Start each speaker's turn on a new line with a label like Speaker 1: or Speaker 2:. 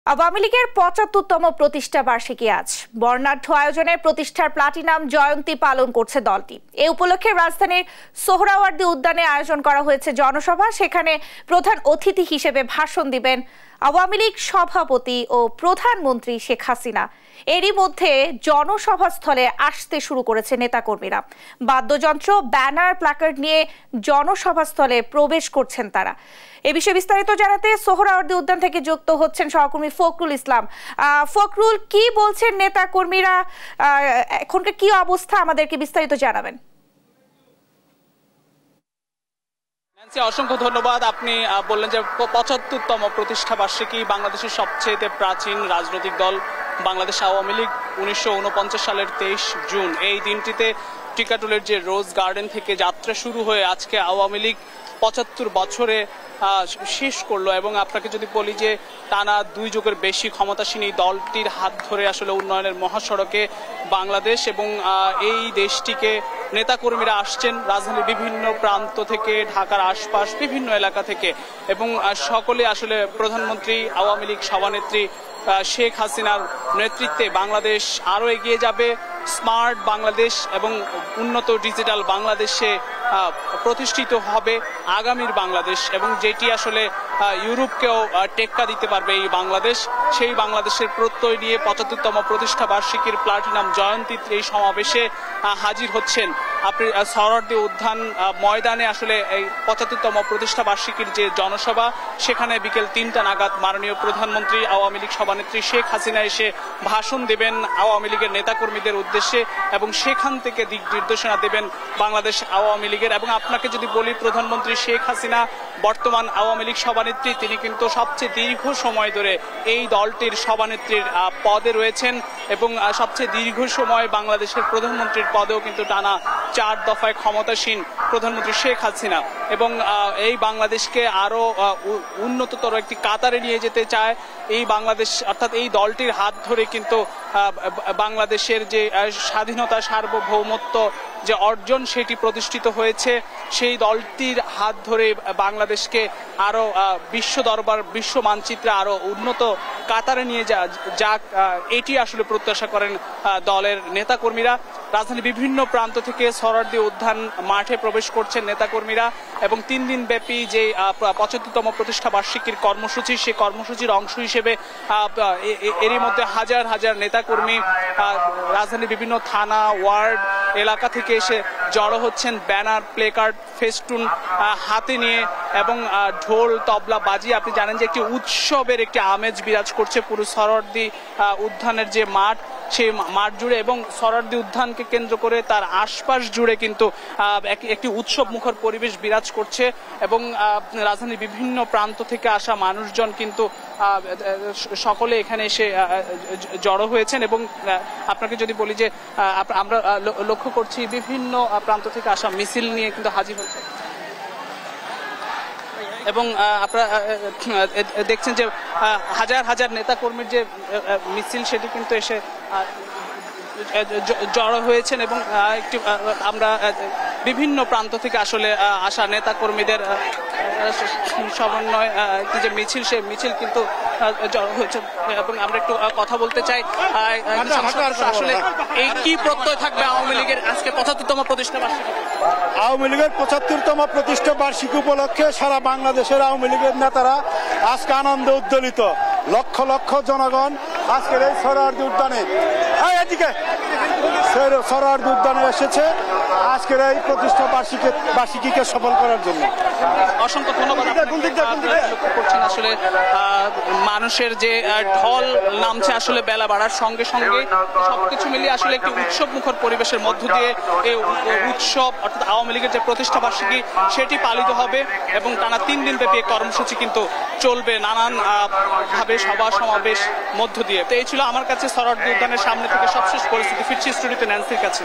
Speaker 1: আওয়ামী লীগের ৭৫তম প্রতিষ্ঠা বার্ষিকী আজ বর্ণাঢ্য আয়োজনে প্রতিষ্ঠার প্লাটিনাম জয়ন্তী পালন করছে দলটি। এ উপলক্ষে রাজধানীর সোহরাওয়ার্দী উদ্যানে আয়োজন করা হয়েছে জনসভা। সেখানে প্রধান অতিথি হিসেবে ভাষণ দিবেন আওয়ামী লীগ সভাপতি ও প্রধানমন্ত্রী শেখ হাসিনা। এরই মধ্যে জনসভাস্থলে আসতে শুরু করেছে নেতাকর্মীরা। বাদ্যযন্ত্র, ব্যানার, প্ল্যাকার্ড নিয়ে জনসভাস্থলে প্রবেশ করছেন তারা। এ বিষয়ে বিস্তারিত জানাতে সোহরাওয়ার্দী উদ্যান থেকে যুক্ত হচ্ছেন সহকর্মী ফখরুল ইসলাম। ফখরুল, কি বলছেন নেতাকর্মীরা, এখনকার কি অবস্থা, আমাদেরকে বিস্তারিত জানাবেন।
Speaker 2: অসংখ্য ধন্যবাদ। আপনি বললেন যে ৭৫তম প্রতিষ্ঠা বার্ষিকী, বাংলাদেশের সবচেয়ে প্রাচীন রাজনৈতিক দল বাংলাদেশ আওয়ামী লীগ ১৯৪৯ সালের ২৩ জুন। এই দিনটিতে টিকাটুলের যে রোজ গার্ডেন থেকে যাত্রা শুরু হয়ে আজকে আওয়ামী লীগ ৭৫ বছরে শেষ করলো। এবং আপনাকে যদি বলি যে টানা ২ যুগের বেশি ক্ষমতাসীন এই দলটির হাত ধরে আসলে উন্নয়নের মহাসড়কে বাংলাদেশ এবং এই দেশটিকে নেতাকর্মীরা আসছেন রাজধানীর বিভিন্ন প্রান্ত থেকে, ঢাকার আশপাশ বিভিন্ন এলাকা থেকে, এবং সকলে আসলে প্রধানমন্ত্রী, আওয়ামী লীগ সভানেত্রী শেখ হাসিনার নেতৃত্বে বাংলাদেশ আরও এগিয়ে যাবে, স্মার্ট বাংলাদেশ এবং উন্নত ডিজিটাল বাংলাদেশে প্রতিষ্ঠিত হবে আগামীর বাংলাদেশ, এবং যেটি আসলে ইউরোপকেও টেক্কা দিতে পারবে এই বাংলাদেশ। সেই বাংলাদেশের প্রত্যয় নিয়ে ৭৫তম প্রতিষ্ঠা বার্ষিকীর প্লাটিনাম জয়ন্তীর এই সমাবেশে হাজির হচ্ছেন। আপনি সোহরাওয়ার্দী উদ্যান ময়দানে আসলে এই ৭৫তম প্রতিষ্ঠা বার্ষিকীর যে জনসভা, সেখানে বিকেল ৩টা নাগাদ মাননীয় প্রধানমন্ত্রী, আওয়ামী লীগ সভানেত্রী শেখ হাসিনা এসে ভাষণ দেবেন আওয়ামী লীগের নেতাকর্মীদের উদ্দেশ্যে, এবং সেখান থেকে দিক নির্দেশনা দেবেন বাংলাদেশ আওয়ামী লীগের। এবং আপনাকে যদি বলি, প্রধানমন্ত্রী শেখ হাসিনা বর্তমান আওয়ামী লীগ সভানেত্রী, তিনি কিন্তু সবচেয়ে দীর্ঘ সময় ধরে এই দলটির সভানেত্রীর পদে রয়েছেন, এবং সবচেয়ে দীর্ঘ সময় বাংলাদেশের প্রধানমন্ত্রীর পদেও কিন্তু টানা ৪ দফায় ক্ষমতাসীন প্রধানমন্ত্রী শেখ হাসিনা, এবং এই বাংলাদেশকে আরো উন্নততর একটি কাতারে নিয়ে যেতে চায় এই বাংলাদেশ, অর্থাৎ এই দলটির হাত ধরে কিন্তু বাংলাদেশের যে স্বাধীনতা, সার্বভৌমত্ব যে অর্জন, সেটি প্রতিষ্ঠিত হয়েছে। সেই দলটির হাত ধরে বাংলাদেশকে আরো বিশ্ব দরবার, বিশ্ব মানচিত্রে আরো উন্নত কাতারে নিয়ে যাক, এটি আসলে প্রত্যাশা করেন দলের নেতাকর্মীরা। রাজধানীর বিভিন্ন প্রান্ত থেকে সোহরাওয়ার্দী উদ্যান মাঠে প্রবেশ করছেন নেতাকর্মীরা, এবং ৩ দিন ব্যাপী যে ৭৫তম প্রতিষ্ঠা বার্ষিকীর কর্মসূচি, সেই কর্মসূচির অংশ হিসেবে এরই মধ্যে হাজার হাজার নেতাকর্মী রাজধানীর বিভিন্ন থানা, ওয়ার্ড, এলাকা থেকে এসে জড়ো হচ্ছেন, ব্যানার, প্লেকার্ড, ফেস্টুন হাতে নিয়ে, এবং ঢোল, তবলা বাজিয়ে। আপনি জানেন যে একটি উৎসবের একটি আমেজ বিরাজ করছে পুরো সোহরাওয়ার্দী উদ্যানের যে মাঠ, সেই মাঠ জুড়ে, এবং সোহরাওয়ার্দী উদ্যানকে কেন্দ্র করে তার আশপাশ জুড়ে কিন্তু একটি উৎসব মুখর পরিবেশ বিরাজ করছে, এবং রাজধানীর বিভিন্ন প্রান্ত থেকে আসা মানুষজন কিন্তু সকলে এখানে এসে জড়ো হয়েছেন। এবং আপনাকে যদি বলি যে আমরা লক্ষ্য করছি বিভিন্ন প্রান্ত থেকে আসা মিছিল নিয়ে কিন্তু হাজির হচ্ছে, এবং আপনারা দেখছেন যে হাজার হাজার নেতাকর্মীর যে মিছিল, সেটি কিন্তু এসে জড়ো হয়েছেন, এবং একটি আমরা বিভিন্ন প্রান্ত থেকে আসলে আসা নেতাকর্মীদের সমন্বয় যে মিছিল, সেই মিছিল কিন্তু জড়ো হয়েছে। এবং আমরা একটু কথা বলতে চাই, আসলে এই কি প্রত্যয় থাকবে আওয়ামী লীগের আজকে ৭৫তম প্রতিষ্ঠা বার্ষিকী?
Speaker 3: আওয়ামী লীগের ৭৫তম প্রতিষ্ঠা বার্ষিকী উপলক্ষে সারা বাংলাদেশের আওয়ামী লীগের নেতারা আজকে আনন্দে উদ্দোলিত। লক্ষ লক্ষ জনগণ আজকের এই সোহরাওয়ার্দী উদ্যানে সোহরাওয়ার্দী উদ্যানে এসেছে আজকের এই প্রতিষ্ঠা বার্ষিকীকে সফল করার জন্য।
Speaker 2: অসংখ্য ধন্যবাদ। লক্ষ্য করছেন আসলে মানুষের যে ঢল নামছে, আসলে বেলা বাড়ার সঙ্গে সঙ্গে সবকিছু মিলিয়ে আসলে একটি উৎসব মুখর পরিবেশের মধ্য দিয়ে এই উৎসব, অর্থাৎ আওয়ামী লীগের যে প্রতিষ্ঠা বার্ষিকী, সেটি পালিত হবে, এবং টানা ৩ দিন ব্যাপী কর্মসূচি কিন্তু চলবে নানান ভাবে, সভা সমাবেশ মধ্য দিয়ে। তো এই ছিল আমার কাছে সোহরাওয়ার্দী উদ্যানের সামনে থেকে সবশেষ পরিস্থিতি। ফিরছি স্টুডিওতে ন্যান্সির কাছে।